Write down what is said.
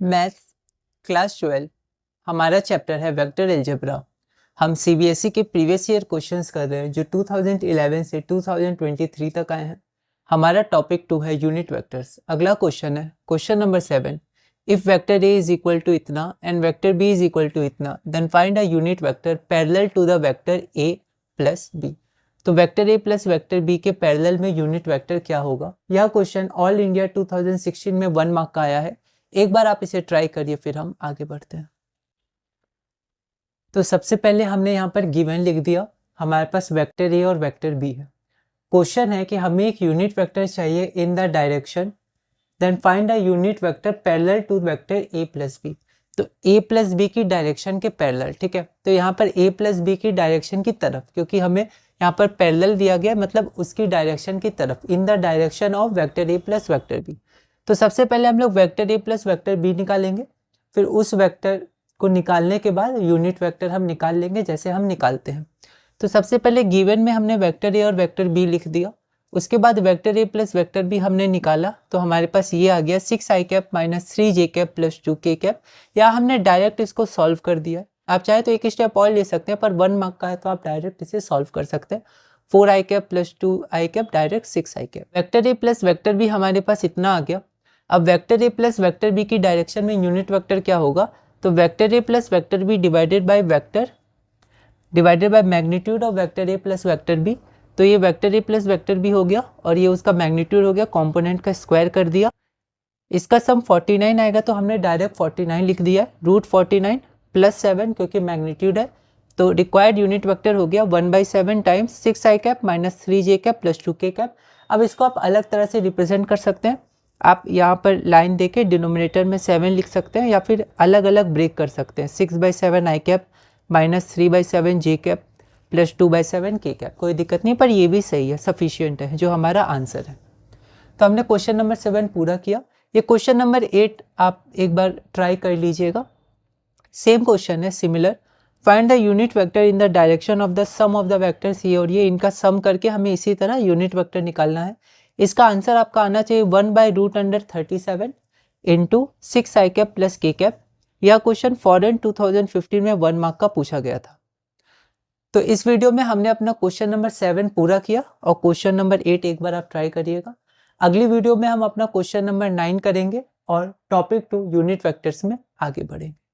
Maths class 12 हमारा chapter है vector algebra. हम सीबीएसई के प्रीवियस ईयर क्वेश्चंस कर रहे हैं जो 2011 से 2023 तक आए हैं। हमारा टॉपिक 2 है यूनिट वेक्टर्स। अगला क्वेश्चन है question number 7। If vector A is equal to इतना and vector B is equal to इतना then find a unit vector parallel to the vector A plus B. तो vector A plus vector B के parallel में unit vector क्या होगा? यह question all India 2016 में 1 mark का आया है। एक बार आप इसे ट्राई करिए, फिर हम आगे बढ़ते हैं। तो सबसे पहले हमने यहाँ पर गिवन लिख दिया, हमारे पास वेक्टर ए और वेक्टर बी है। क्वेश्चन है कि हमें एक यूनिट वेक्टर चाहिए in the direction, then find a unit vector parallel to vector A plus B. तो ए प्लस बी की डायरेक्शन के पैरेलल, ठीक है। तो यहाँ पर ए प्लस बी की डायरेक्शन की तरफ, क्योंकि हमें यहाँ पर पैरेलल दिया गया, मतलब उसकी डायरेक्शन की तरफ, in the direction of vector A plus vector B. तो सबसे पहले हम लोग vector A plus vector B निकालेंगे, फिर उस वेक्टर को निकालने के बाद यूनिट वेक्टर हम निकाल लेंगे जैसे हम निकालते हैं। तो सबसे पहले गिवन में हमने वेक्टर ए और वेक्टर बी लिख दिया, उसके बाद vector A plus vector B हमने निकाला, तो हमारे पास ये आ गया 6 i cap minus 3 j cap plus 2 k cap. या हमने डायरेक्ट इसको सॉल्व कर दिया। आप चाहे तो एक स्टेप और ले सकते हैं, पर 1 मार्क का है तो आप डायरेक्ट इसे सॉल्व कर सकते हैं। 4 i cap plus 2 i cap direct 6 i cap. Vector A plus vector B हमारे पास इतना आ गया। अब vector A plus vector B की डायरेक्शन में यूनिट वेक्टर क्या होगा? तो vector A plus vector B divided by magnitude of vector A plus vector B. तो ये vector A plus vector B हो गया और ये उसका मैग्नीट्यूड हो गया, कंपोनेंट का स्क्वायर कर दिया। इसका सम 49 आएगा, तो हमने डायरेक्ट 49 लिख दिया, रूट 49 प्लस 7 क्योंकि मैग्नीट्यूड है। तो रिक्वायर्ड यूनिट वेक्टर हो गया 1/7 times 6 i cap minus 3 j cap plus 2 k cap. अब इसको आप अलग तरह से रिप्रेजेंट कर सकते हैं। आप यहाँ पर लाइन देके डिनोमिनेटर में 7 लिख सकते हैं, या फिर अलग अलग ब्रेक कर सकते हैं। 6/7 i cap minus 3/7 j cap plus 2/7 k cap, कोई दिक्कत नहीं, पर ये भी सही है, सफिशियंट है, जो हमारा आंसर है। तो हमने क्वेश्चन नंबर 7 पूरा किया। ये क्वेश्चन नंबर 8 आप एक बार ट्राई कर लीजिएगा। सेम क्वेश्चन है, similar. Find the unit vector in the direction of the sum of the vectors. ये और ये इनका सम करके हमें इसी तरह यूनिट वेक्टर निकालना है। इसका आंसर आपका आना चाहिए 1/√37 into 6 i cap plus k cap. यह क्वेश्चन फॉरेन 2015 में 1 मार्क का पूछा गया था। तो इस वीडियो में हमने अपना क्वेश्चन नंबर 7 पूरा किया और क्वेश्चन नंबर 8 एक बार आप ट्राई करिएगा। अगली वीडियो में हम अपना क्वेश्चन नंबर 9 करेंगे और टॉपिक 2 यूनिट वेक्टर्स में आगे बढ़ेंगे।